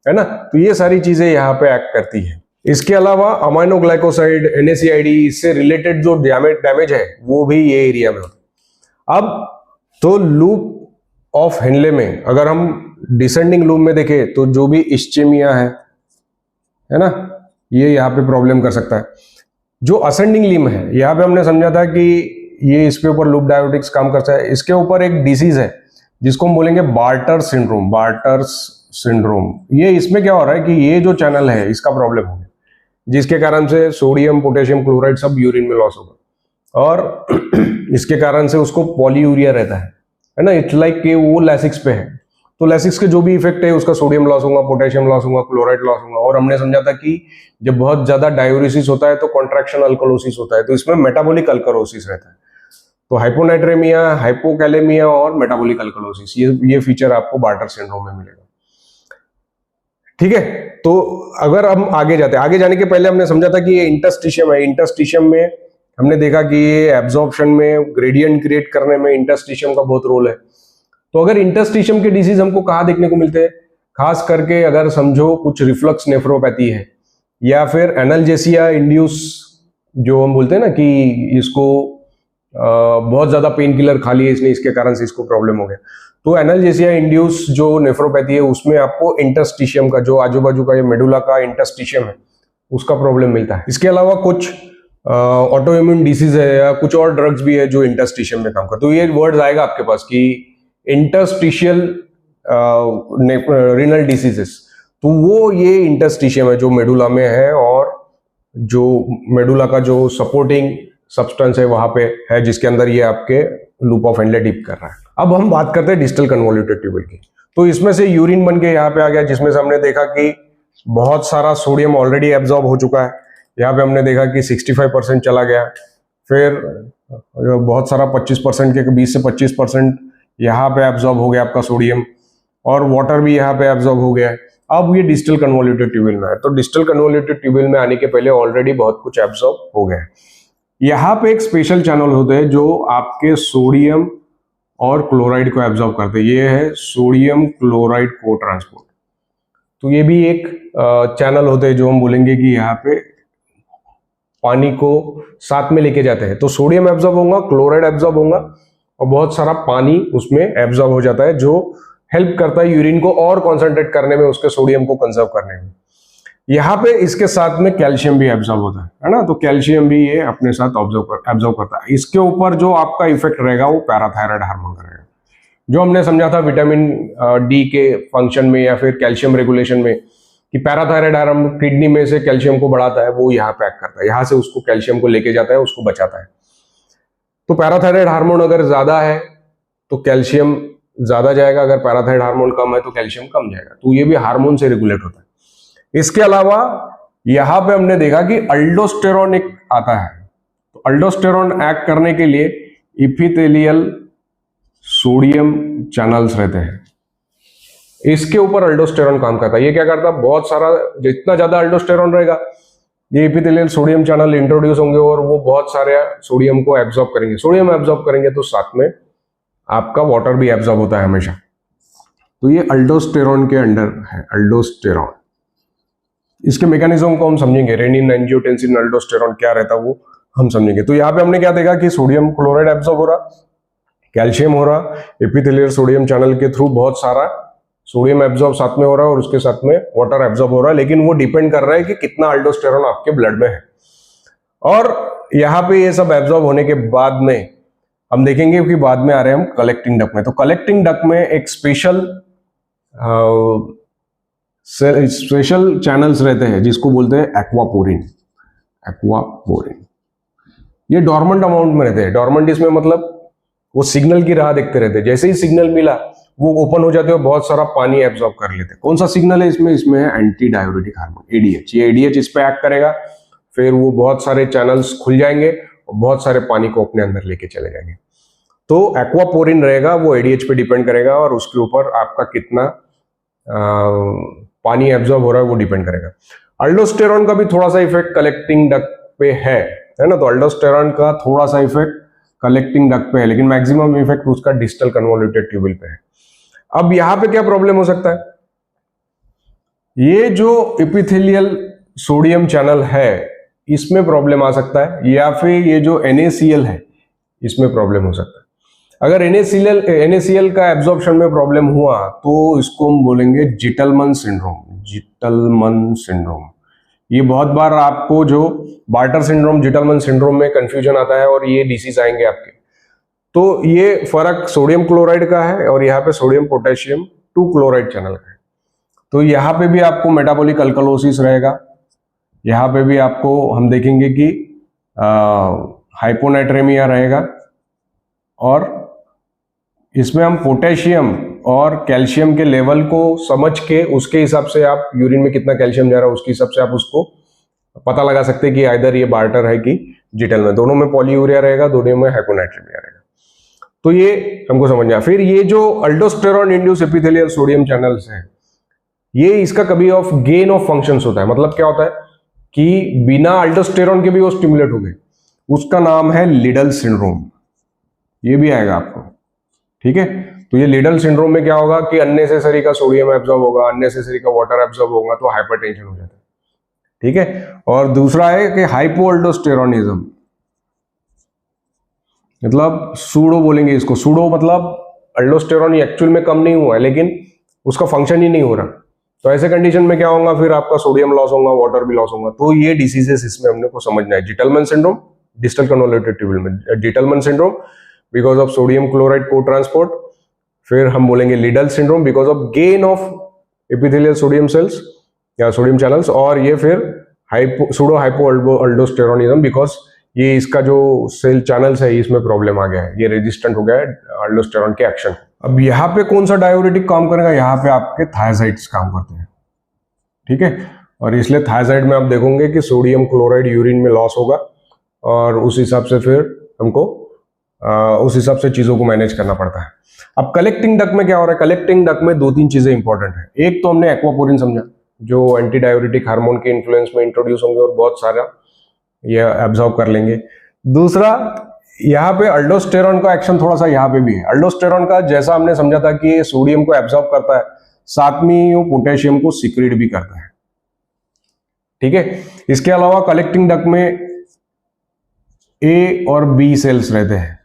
A: है ना। तो ये सारी चीजें यहाँ पे एक्ट करती है। इसके अलावा अमाइनोग्लाइकोसाइड, NACID, इससे रिलेटेड जो डैमेज है वो भी ये एरिया में होता है। अब तो लूप ऑफ हेनले में अगर हम डिसेंडिंग लूप में देखें तो जो भी इस्चेमिया है ना, ये यहाँ पे प्रॉब्लम कर सकता है। जो असेंडिंग लिम्ब है, यहाँ पे हमने समझा था कि ये इसके ऊपर लूप डायोटिक्स काम करता है। इसके ऊपर एक डिसीज है जिसको हम बोलेंगे बार्टर सिंड्रोम। बार्टर्स सिंड्रोम, ये इसमें क्या हो रहा है कि ये जो चैनल है इसका प्रॉब्लम हो गया, जिसके कारण से सोडियम, पोटेशियम, क्लोराइड सब यूरिन में लॉस होगा, और इसके कारण से उसको पॉलीयूरिया रहता है ना। इट्स लाइक कि वो लैसिक्स पे है, तो लैसिक्स के जो भी इफेक्ट है उसका सोडियम लॉस होगा, पोटेशियम लॉस होगा, क्लोराइड लॉस होगा। और हमने समझा था कि जब बहुत ज्यादा डायूरेसिस होता है तो कॉन्ट्रैक्शन अल्कलोसिस होता है, तो इसमें मेटाबॉलिक अल्कलोसिस रहता है। तो हाइपोनाइट्रेमिया, हाइपोकैलेमिया और मेटाबॉलिक अल्कलोसिस, ये फीचर आपको बार्टर सिंड्रोम में मिलेगा। ठीक है, तो अगर हम आगे जाते हैं, आगे जाने के पहले हमने समझा था कि ये इंटरस्टिशियम है। इंटरस्टिशियम में हमने देखा कि ये एब्जॉर्प्शन में, ग्रेडियंट क्रिएट करने में इंटरस्टिशियम का बहुत रोल है। तो अगर इंटरस्टिशियम के डिसीज हमको कहाँ देखने को मिलते हैं, खास करके अगर समझो कुछ रिफ्लक्स नेफ्रोपैथी है या फिर एनाल्जेसिया इंड्यूस, जो हम बोलते हैं ना कि इसको बहुत ज्यादा पेन किलर खा लिए इसने, इसके कारण से इसको प्रॉब्लम हो गया, तो एनाल्जेसिया इंड्यूस जो नेफ्रोपैथी है उसमें आपको इंटरस्टिशियम का, जो आजू बाजू का ये मेडुला का इंटरस्टिशियम है, उसका प्रॉब्लम मिलता है। इसके अलावा कुछ ऑटो इम्यून डिसीज है या कुछ और ड्रग्स भी है जो इंटरस्टिशियम में काम करते। तो ये वर्ड आएगा आपके पास कि इंटरस्टिशियल रीनल डिसीजेस, तो वो ये इंटरस्टिशियम है जो मेडुला में है और जो मेडुला का जो सपोर्टिंग सब्सटेंस है वहां पे है, जिसके अंदर ये आपके लूप ऑफ हेनले डिप कर रहा है। अब हम बात करते हैं डिस्टल कन्वोल्यूटेड ट्यूबल की। तो इसमें से यूरिन बन के यहाँ पे आ गया, जिसमें से हमने देखा कि बहुत सारा सोडियम ऑलरेडी एब्जॉर्ब हो चुका है। यहाँ पे हमने देखा कि 65% चला गया, फिर बहुत सारा 25% के 20 से 25% यहाँ पे एब्जॉर्ब हो गया आपका सोडियम, और वाटर भी यहाँ पे एब्जॉर्ब हो गया है। अब ये डिस्टल कन्वोल्यूटेड ट्यूबल में है। तो डिस्टल कन्वोल्यूटेड ट्यूबल में आने के पहले ऑलरेडी बहुत कुछ एब्जॉर्ब हो गया है। यहाँ पे एक स्पेशल चैनल होते हैं जो आपके सोडियम और क्लोराइड को एब्जॉर्ब करते हैं। ये है सोडियम क्लोराइड को ट्रांसपोर्ट। तो ये भी एक चैनल होते हैं जो हम बोलेंगे कि यहाँ पे पानी को साथ में लेके जाते हैं। तो सोडियम एब्जॉर्ब होगा, क्लोराइड एब्जॉर्ब होगा और बहुत सारा पानी उसमें एब्जॉर्ब हो जाता है, जो हेल्प करता है यूरिन को और कॉन्सेंट्रेट करने में, उसके सोडियम को कंजर्व करने में। यहाँ पे इसके साथ में कैल्शियम भी एब्जॉर्ब होता है ना, तो कैल्शियम भी ये अपने साथ एब्जॉर्ब करता है। इसके ऊपर जो आपका इफेक्ट रहेगा वो पैराथायराइड हार्मोन का रहेगा, जो हमने समझा था विटामिन डी के फंक्शन में या फिर कैल्शियम रेगुलेशन में, कि पैराथायराइड हार्मोन किडनी में से कैल्शियम को बढ़ाता है, वो यहाँ पैक करता है, यहाँ से उसको कैल्शियम को लेके जाता है, उसको बचाता है। तो पैराथायराइड हार्मोन अगर ज्यादा है तो कैल्शियम ज्यादा जाएगा, अगर पैराथायराइड हार्मोन कम है तो कैल्शियम कम जाएगा। तो ये भी हार्मोन से रेगुलेट होता है। इसके अलावा यहां पे हमने देखा कि अल्डोस्टेरॉन एक आता है। तो अल्डोस्टेरॉन एक्ट करने के लिए इपिथेलियल सोडियम चैनल्स रहते हैं, इसके ऊपर अल्डोस्टेरॉन काम करता है। ये क्या करता है, बहुत सारा, जितना ज्यादा अल्डोस्टेरॉन रहेगा ये इपिथेलियल सोडियम चैनल इंट्रोड्यूस होंगे और वो बहुत सारे सोडियम को एब्जॉर्ब करेंगे। सोडियम एब्जॉर्ब करेंगे तो साथ में आपका वाटर भी एब्जॉर्ब होता है हमेशा। तो ये अल्डोस्टेरॉन के अंडर है, अल्डोस्टेरॉन। इसके मैकेनिज्म को हम समझेंगे, रेनिन, एंजियोटेंसिन, अल्डोस्टेरॉन क्या रहता है वो हम समझेंगे। तो यहाँ पे हमने क्या देखा कि सोडियम क्लोराइड एब्जॉर्ब हो रहा, कैल्शियम हो रहा, एपिथेलियल सोडियम चैनल के थ्रू बहुत सारा सोडियम एब्जॉर्ब साथ में हो रहा है और उसके साथ में वाटर एब्जॉर्ब हो रहा है, लेकिन वो डिपेंड कर रहा है कि कितना अल्डोस्टेरॉन आपके ब्लड में है। और यहाँ पे ये सब एब्जॉर्ब होने के बाद में हम देखेंगे कि बाद में आ रहे हैं हम कलेक्टिंग डक्ट में। तो कलेक्टिंग डक्ट में एक स्पेशल चैनल्स रहते हैं जिसको बोलते हैं एक्वापोरिन। एक्वापोरिन ये डॉर्मेंट अमाउंट में रहते हैं। डॉर्मेंट इसमें मतलब वो सिग्नल की राह देखते रहते हैं, जैसे ही सिग्नल मिला वो ओपन हो जाते हैं, बहुत सारा पानी एब्जॉर्ब कर लेते हैं। कौन सा सिग्नल है इसमें, इसमें है एंटी डाययूरेटिक हार्मोन एडीएच। ये एडीएच इस पे एक्ट करेगा, फिर वो बहुत सारे चैनल्स खुल जाएंगे और बहुत सारे पानी को अपने अंदर लेके चले जाएंगे। तो एक्वापोरिन रहेगा, वो एडीएच पे डिपेंड करेगा और उसके ऊपर आपका कितना पानी एब्जॉर्ब हो रहा है वो डिपेंड करेगा। अल्डोस्टेरॉन का भी थोड़ा सा इफेक्ट कलेक्टिंग डक्ट पे है ना, तो अल्डोस्टेरॉन का थोड़ा सा इफेक्ट कलेक्टिंग डक्ट पे है, लेकिन मैक्सिमम इफेक्ट उसका डिस्टल कन्वोल्यूटेड ट्यूबल पे है। अब यहां पे क्या प्रॉब्लम हो सकता है, ये जो एपिथेलियल सोडियम चैनल है इसमें प्रॉब्लम आ सकता है, या फिर ये जो NaCl है इसमें प्रॉब्लम हो सकता है। अगर NaCl का एब्जॉर्प्शन में प्रॉब्लम हुआ तो इसको हम बोलेंगे जिटलमन सिंड्रोम। जिटलमन सिंड्रोम ये बहुत बार आपको जो बार्टर सिंड्रोम, जिटलमन सिंड्रोम में कंफ्यूजन आता है और ये डिसीज आएंगे आपके। तो ये फर्क सोडियम क्लोराइड का है और यहाँ पे सोडियम पोटेशियम 2 क्लोराइड चैनल का है। तो यहाँ पे भी आपको मेटाबॉलिक अल्कलोसिस रहेगा, यहाँ पे भी आपको हम देखेंगे कि हाइपोनाइट्रेमिया रहेगा, और इसमें हम पोटेशियम और कैल्शियम के लेवल को समझ के उसके हिसाब से आप यूरिन में कितना कैल्शियम जा रहा है उसके हिसाब से आप उसको पता लगा सकते हैं कि आइदर ये बार्टर है कि जिटल में। दोनों में पॉलीयूरिया रहेगा, दोनों में हाइपोनाइट्रेमिया रहेगा। तो ये हमको समझना। फिर ये जो aldosterone induce epithelial sodium channels है, ये इसका कभी ऑफ गेन ऑफ फंक्शंस होता है। मतलब क्या होता है कि बिना अल्डोस्टेरॉन के भी वो स्टिमुलेट हो गए, उसका नाम है लिडल सिंड्रोम। ये भी आएगा आपको, ठीक है। तो ये लिडल सिंड्रोम में क्या होगा कि अननेसेसरी का सोडियम एब्जॉर्ब होगा, अननेसेसरी का वाटर एब्जॉर्ब होगा, तो हाइपरटेंशन हो जाता है, ठीक है। और दूसरा है कि हाइपोअल्डोस्टेरोनिज्म, मतलब सूडो बोलेंगे इसको। सूडो मतलब अल्डोस्टेरॉन एक्चुअल में कम नहीं हुआ है, लेकिन उसका फंक्शन ही नहीं हो रहा। तो ऐसे कंडीशन में क्या होगा, फिर आपका सोडियम लॉस होगा, वाटर भी लॉस होगा। तो ये डिसीजेस इसमें हमने को समझना है। Gitelman syndrome distal convoluted tubule में, Gitelman syndrome because of sodium chloride को ट्रांसपोर्ट। फिर हम बोलेंगे Liddle syndrome because of gain of epithelial sodium cells या सोडियम चैनल्स। और ये फिर सूडो हाइपोअल्डोस्टेरोनिज्म बिकॉज ये इसका जो सेल चैनल्स है इसमें प्रॉब्लम आ गया है, ये रेजिस्टेंट हो गया है अल्डोस्टेरॉन के एक्शन। अब यहाँ पे कौन सा डायोरेटिक काम करेगा, यहाँ पे आपके थायजाइड्स काम करते हैं, ठीक है। और इसलिए थायजाइड में आप देखोगे कि सोडियम क्लोराइड यूरिन में लॉस होगा, और उस हिसाब से फिर हमको उस हिसाब से चीजों को मैनेज करना पड़ता है। अब कलेक्टिंग डक्ट में क्या हो रहा है, कलेक्टिंग डक्ट में दो तीन चीजें इंपॉर्टेंट है। एक तो हमने एक्वापोरिन समझा, जो एंटी डायोरेटिक हार्मोन के इन्फ्लुएंस में इंट्रोड्यूस होंगे और बहुत सारा ये एब्जॉर्ब कर लेंगे। दूसरा, यहाँ पे अल्डोस्टेरॉन का एक्शन थोड़ा सा यहाँ पे भी है। अल्डोस्टेरॉन का जैसा हमने समझा था कि ये सोडियम को एब्जॉर्ब करता है, साथ में वो पोटेशियम को सिक्रीट भी करता है, ठीक है। इसके अलावा कलेक्टिंग डक्ट में ए और बी सेल्स रहते हैं।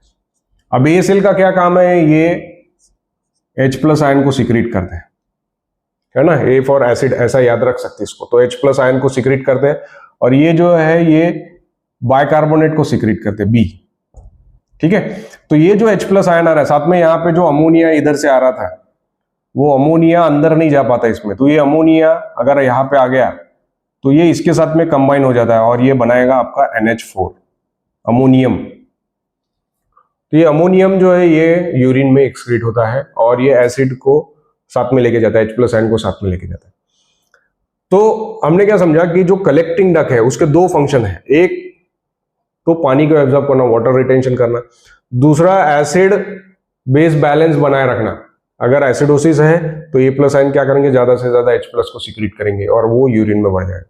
A: अब ए सेल का क्या काम है, ये H+ आयन को सिक्रीट करते हैं, है ना। ए फॉर एसिड, ऐसा याद रख सकते इसको। तो H+ आयन को सिक्रीट करते हैं, और ये जो है ये बाइकार्बोनेट को सिक्रीट करते हैं, बी, ठीक है। तो ये जो H+ आयन आ रहा है, साथ में यहाँ पे जो अमोनिया इधर से आ रहा था, वो अमोनिया अंदर नहीं जा पाता इसमें। तो ये अमोनिया अगर यहाँ पे आ गया तो ये इसके साथ में कंबाइन हो जाता है, और ये बनाएगा आपका NH4 अमोनियम। तो ये अमोनियम जो है ये यूरिन में एक्सक्रीट होता है, और ये एसिड को साथ में लेके जाता है, H+ आयन को साथ में लेके जाता है। तो हमने क्या समझा कि जो कलेक्टिंग डक्ट है उसके दो फंक्शन है। एक तो पानी को एब्जॉर्ब करना, वाटर रिटेंशन करना। दूसरा, एसिड बेस बैलेंस बनाए रखना। अगर एसिडोसिस है तो A+ आयन क्या करेंगे, ज्यादा से ज्यादा H+ को सिक्रीट करेंगे और वो यूरिन में बढ़ जाएगा।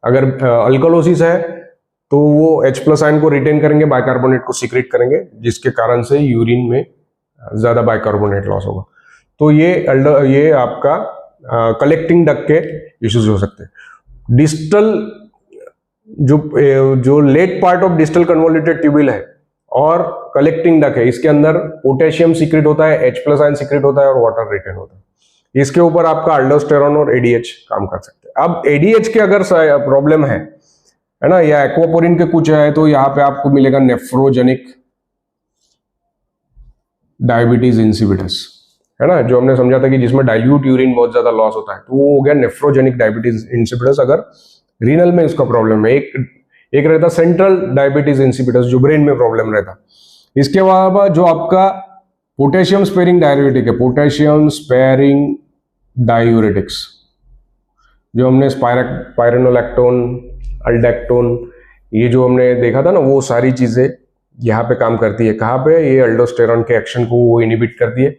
A: अगर अल्कलोसिस है तो वो H+ आयन को रिटेन करेंगे, बाइकार्बोनेट को सिक्रीट करेंगे, जिसके कारण से यूरिन में ज्यादा बाइकार्बोनेट लॉस होगा। तो ये आपका कलेक्टिंग डक्ट के इश्यूज हो सकते हैं। डिस्टल जो late part of distal convoluted tubule है और कलेक्टिंग डक्ट है, इसके अंदर पोटेशियम सीक्रेट होता है, H+ आयन सीक्रेट होता है और वाटर रिटेन होता है। इसके ऊपर आपका अल्डोस्टेरॉन और ADH काम कर सकते हैं। अब ADH के अगर प्रॉब्लम है ना, या एक्वापोरिन के कुछ है, तो यहाँ पे आपको मिलेगा नेफ्रोजेनिक डायबिटीज इंसिपिडस, है ना, जो हमने समझा था कि जिसमें डाइल्यूट यूरिन बहुत ज्यादा लॉस होता है, तो वो हो गया नेफ्रोजेनिक डायबिटीज इंसिपिडस अगर रीनल में इसका प्रॉब्लम है। एक रहता सेंट्रल डायबिटीज इंसिपिडस जो ब्रेन में प्रॉब्लम रहता। इसके अलावा जो आपका पोटेशियम स्पेयरिंग डाययूरेटिक है, पोटेशियम स्पेयरिंग डायूरेटिक्स, जो हमने स्पाइरेनोलैक्टोन, अल्डेक्टोन, ये जो हमने देखा था ना, वो सारी चीजें यहाँ पे काम करती है। कहाँ पे, ये अल्डोस्टेरॉन के एक्शन को वो इनिबिट करती है,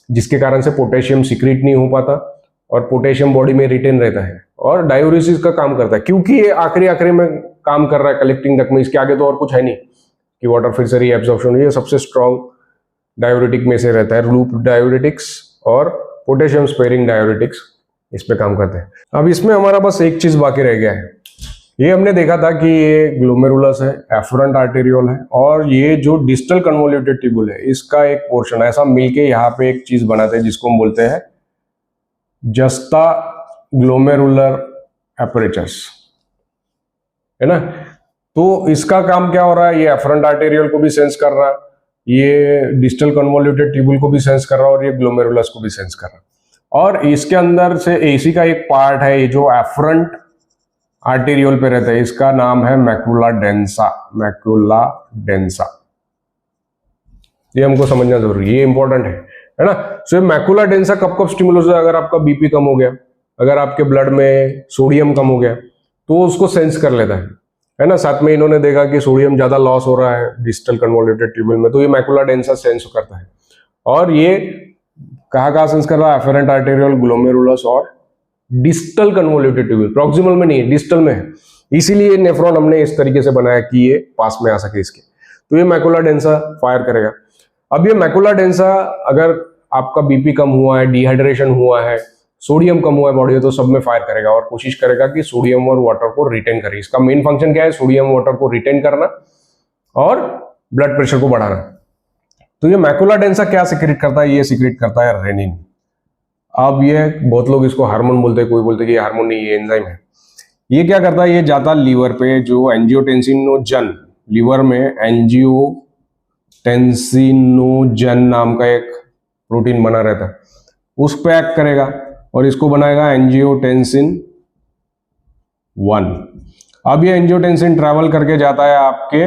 A: जिसके कारण से पोटेशियम सीक्रेट नहीं हो पाता और पोटेशियम बॉडी में रिटेन रहता है और डायूरेसिस का काम करता है। क्योंकि ये आखिरी में काम कर रहा है कलेक्टिंग डक्ट में, इसके आगे तो और कुछ है नहीं कि वाटर फिर से रीएब्जॉर्प्शन। ये सबसे स्ट्रॉन्ग डायूरेटिक में से रहता है। लूप डायूरेटिक्स और पोटेशियम स्पेयरिंग डायूरेटिक्स इस पे काम करते हैं। अब इसमें हमारा बस एक चीज बाकी रह गया है। ये हमने देखा था कि ये ग्लोमेरुलस है, एफरेंट आर्टेरियोल है, और ये जो डिस्टल कन्वोल्यूटेड ट्यूब्यूल है इसका एक पोर्शन ऐसा मिलके यहाँ पे एक चीज बनाते हैं जिसको हम बोलते हैं जस्ता ग्लोमेरुलर एपरेचर्स, है ना। तो इसका काम क्या हो रहा है, ये एफरेंट आर्टेरियोल को भी सेंस कर रहा है, ये डिस्टल कन्वोल्यूटेड ट्यूब्यूल को भी सेंस कर रहा है, और ये ग्लोमेरुलस को भी सेंस कर रहा है। और इसके अंदर से एसी का एक पार्ट है, ये जो एफरेंट आर्टेरियोल पे रहता है, इसका नाम है मैक्यूला डेंसा। मैक्यूला डेंसा, ये हमको समझना जरूरी है, ये इंपॉर्टेंट है ना। सो मैक्यूला डेंसा कब कब स्टिमुलेट होता है, अगर आपका बीपी कम हो गया, अगर आपके ब्लड में सोडियम कम हो गया, तो उसको सेंस कर लेता है है ना। साथ में इन्होंने देखा कि सोडियम ज्यादा लॉस हो रहा है डिस्टल कन्वोल्यूटेड ट्यूब्यूल में, तो ये मैकुला डेंसा सेंस करता है। और ये कहाँ सेंस कर रहा है? एफरेंट आर्टेरियल, ग्लोमेरुलस और डिस्टल कन्वोल्यूटेड ट्यूब्यूल। प्रॉक्सिमल में नहीं है, डिस्टल में है, इसीलिए नेफ्रॉन हमने इस तरीके से बनाया कि ये पास में आ सके इसके। तो ये मैकुला डेंसा फायर करेगा। अब ये मैकुला डेंसा, अगर आपका बीपी कम हुआ है, डिहाइड्रेशन हुआ है, सोडियम कम हुआ है बॉडी में, तो सब में फायर करेगा और कोशिश करेगा कि सोडियम और वाटर को रिटेन करे। इसका मेन फंक्शन क्या है? सोडियम वाटर को रिटेन करना और ब्लड प्रेशर को बढ़ाना। तो ये मैकुला डेंसा क्या सीक्रेट करता है? ये सीक्रेट करता है रेनिन। अब ये बहुत लोग इसको हार्मोन बोलते हैं, कोई बोलते हैं कि ये हार्मोन नहीं, ये एंजाइम है। ये क्या करता है? ये जाता लीवर पे, जो एंजियोटेंसिनोजन, लीवर में एंजियोटेंसिनोजन नाम का एक प्रोटीन बना रहता है, उस पे एक्ट करेगा और इसको बनाएगा एंजियोटेंसिन 1। अब ये एंजियोटेंसिन ट्रैवल करके जाता है आपके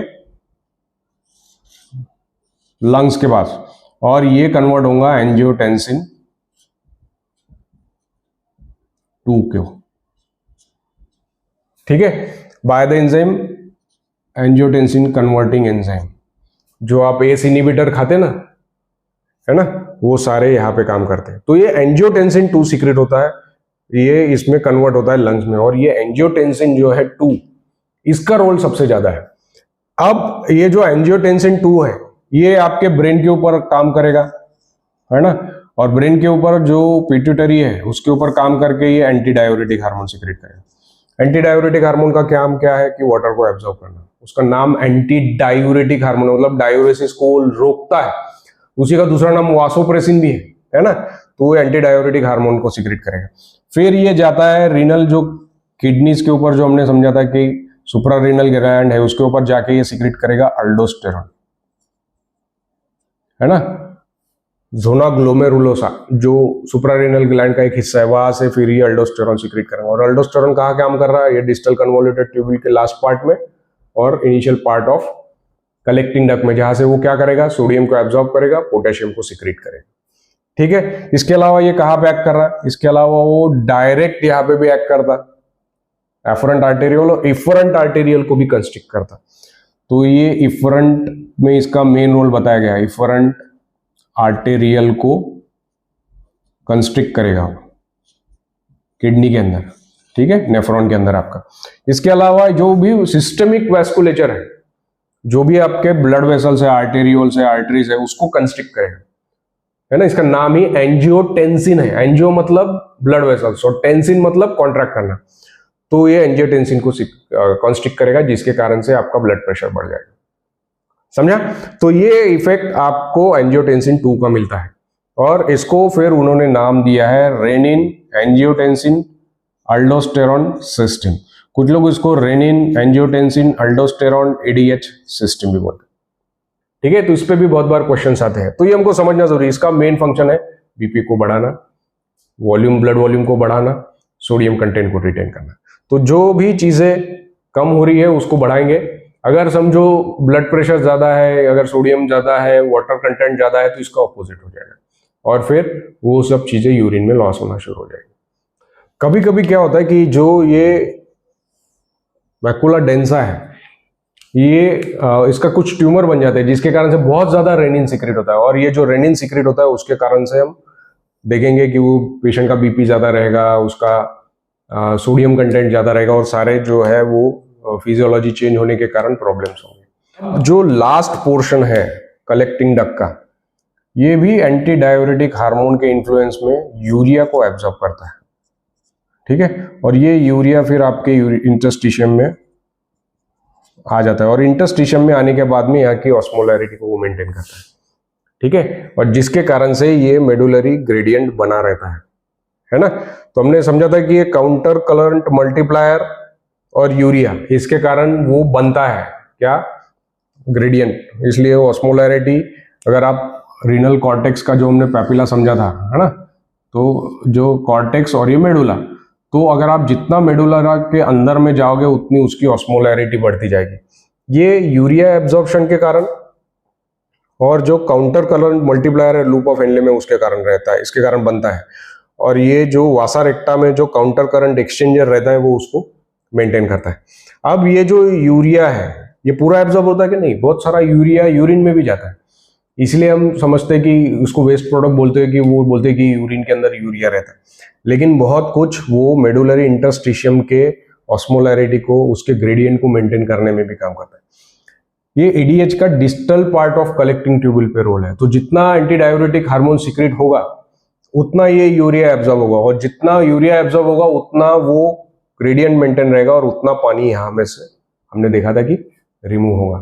A: लंग्स के पास और ये कन्वर्ट होगा एंजियोटेंसिन 2 को, ठीक है, by the enzyme angiotensin converting enzyme. जो आप एस इनहिबिटर खाते ना, है ना, वो सारे यहाँ पे काम करते हैं। तो ये एंजियोटेंसिन 2 सीक्रेट होता है, ये इसमें कन्वर्ट होता है लंग्स में, और ये एंजियोटेंसिन जो है 2, इसका रोल सबसे ज्यादा है। अब ये जो एंजियोटेंसिन 2 है, ये आपके ब्रेन के ऊपर काम करेगा, है ना, और ब्रेन के ऊपर जो पिट्यूटरी है उसके ऊपर काम करके ये एंटी डायूरेटिक हार्मोन सीक्रेट करेगा। एंटी डायूरेटिक हार्मोन का काम क्या है? कि वाटर को एब्जॉर्ब करना। उसका नाम एंटी डायूरेटिक हार्मोन, मतलब डायूरेसिस को रोकता है। उसी का दूसरा नाम वासोप्रेसिन भी है ना। तो वो एंटी डायूरेटिक हार्मोन को सीक्रेट करेगा। फिर ये जाता है रीनल, जो किडनीज के ऊपर, जो हमने समझा था कि सुप्रारीनल ग्लैंड है, उसके ऊपर जाके ये सीक्रेट करेगा अल्डोस्टेरॉन, है ना। जोना ग्लोमेरुलोसा, जो सुप्रारीनल ग्लैंड का एक हिस्सा है, वहां से फिर ये अल्डोस्टेरॉन सीक्रेट करेगा। और अल्डोस्टेरॉन कहाँ काम कर रहा है? ये डिस्टल कन्वोल्यूटेड ट्यूब्यूल के लास्ट पार्ट में और initial part of collecting duct में, जहां से वो क्या करेगा? सोडियम को एब्जॉर्ब करेगा, पोटेशियम को सीक्रेट करेगा, ठीक है। इसके अलावा ये कहाँ पे एक्ट कर रहा है? इसके अलावा वो डायरेक्ट यहाँ पे भी एक्ट करता है, एफरेंट आर्टेरियल और इफरेंट आर्टेरियल को भी कंस्ट्रिक्ट करता। तो ये इफरेंट में इसका मेन रोल बताया गया है, इफरेंट आर्टेरियल को कंस्ट्रिक्ट करेगा किडनी के अंदर, ठीक है, नेफ्रॉन के अंदर आपका। इसके अलावा जो भी सिस्टमिक वैस्कुलेचर है, जो भी आपके ब्लड वेसल्स है, आर्टेरियोल्स है, आर्टरीज है, उसको कंस्ट्रिक्ट करेगा, है ना। इसका नाम ही एंजियोटेंसिन है। एंजियो मतलब ब्लड वेसल्स और टेंसिन मतलब कॉन्ट्रैक्ट करना। तो ये एंजियोटेंसिन को कंस्ट्रिक्ट करेगा, जिसके कारण से आपका ब्लड प्रेशर बढ़ जाएगा, समझा। तो ये इफेक्ट आपको एंजियोटेंसिन 2 का मिलता है, और इसको फिर उन्होंने नाम दिया है रेनिन एंजियोटेंसिन अल्डोस्टेरॉन सिस्टम। कुछ लोग इसको renin angiotensin aldosterone ADH system भी बोलते हैं, ठीक है। तो इस पे भी बहुत बार क्वेश्चंस आते हैं, तो ये हमको समझना जरूरी है। इसका मेन फंक्शन है बीपी को बढ़ाना, वॉल्यूम, ब्लड वॉल्यूम को बढ़ाना, सोडियम कंटेंट को रिटेन करना। तो जो भी चीजें कम हो रही है उसको बढ़ाएंगे। अगर समझो ब्लड प्रेशर ज्यादा है, अगर सोडियम ज्यादा है, वाटर कंटेंट ज्यादा है, तो इसका ऑपोजिट हो जाएगा, और फिर वो सब चीजें यूरिन में लॉस होना शुरू हो जाएगी। कभी कभी क्या होता है कि जो ये मैकुला डेंसा है, ये इसका कुछ ट्यूमर बन जाते हैं, जिसके कारण से बहुत ज्यादा रेनिन सीक्रेट होता है, और ये जो रेनिन सीक्रेट होता है उसके कारण से हम देखेंगे कि वो पेशेंट का बीपी ज्यादा रहेगा, उसका सोडियम कंटेंट ज्यादा रहेगा, और सारे जो है वो फिजियोलॉजी चेंज होने के कारण प्रॉब्लम्स होंगे। जो लास्ट पोर्शन है कलेक्टिंग डक्ट का, ये भी एंटी डायूरेटिक हार्मोन के इन्फ्लुएंस में यूरिया को एब्जॉर्ब करता है, ठीक है। और ये यूरिया फिर आपके इंटरस्टिशियम में आ जाता है, और इंटरस्टिशियम में आने के बाद में यहाँ की ऑस्मोलैरिटी को वो मेंटेन करता है, ठीक है, और जिसके कारण से ये मेडुलरी ग्रेडियंट बना रहता है ना। तो हमने समझा था कि ये काउंटर करंट मल्टीप्लायर और यूरिया, इसके कारण वो बनता है क्या? ग्रेडियंट। इसलिए ऑस्मोलैरिटी, अगर आप रीनल कॉर्टेक्स का जो हमने पैपिला समझा था, है ना, तो जो कॉर्टेक्स और ये मेडुला, तो अगर आप जितना मेडुला के अंदर में जाओगे उतनी उसकी ऑस्मोलैरिटी बढ़ती जाएगी। ये यूरिया एब्जॉर्प्शन के कारण, और जो काउंटर करंट मल्टीप्लायर है लूप ऑफ हेनले में, उसके कारण रहता है, इसके कारण बनता है। और ये जो वासा रेक्टा में जो काउंटर करंट एक्सचेंजर रहता है वो उसको मेंटेन करता है। अब ये जो यूरिया है ये पूरा एब्जॉर्ब होता है कि नहीं, बहुत सारा यूरिया यूरिन में भी जाता है, इसलिए हम समझते हैं कि उसको वेस्ट प्रोडक्ट बोलते हैं, कि वो बोलते हैं कि यूरिन के अंदर यूरिया रहता है, लेकिन बहुत कुछ वो मेडुलरी इंटरस्टिशियम के ऑस्मोलैरिटी को, उसके ग्रेडियंट को मेंटेन करने में भी काम करता है। ये एडीएच का distal part of collecting tubule पे रोल है। तो जितना एंटी डायूरेटिक हार्मोन सीक्रेट होगा उतना ये यूरिया एब्जॉर्ब होगा, और जितना यूरिया एब्जॉर्ब होगा उतना वो ग्रेडियंट मेंटेन रहेगा, और उतना पानी यहाँ में से हमने देखा था कि रिमूव होगा।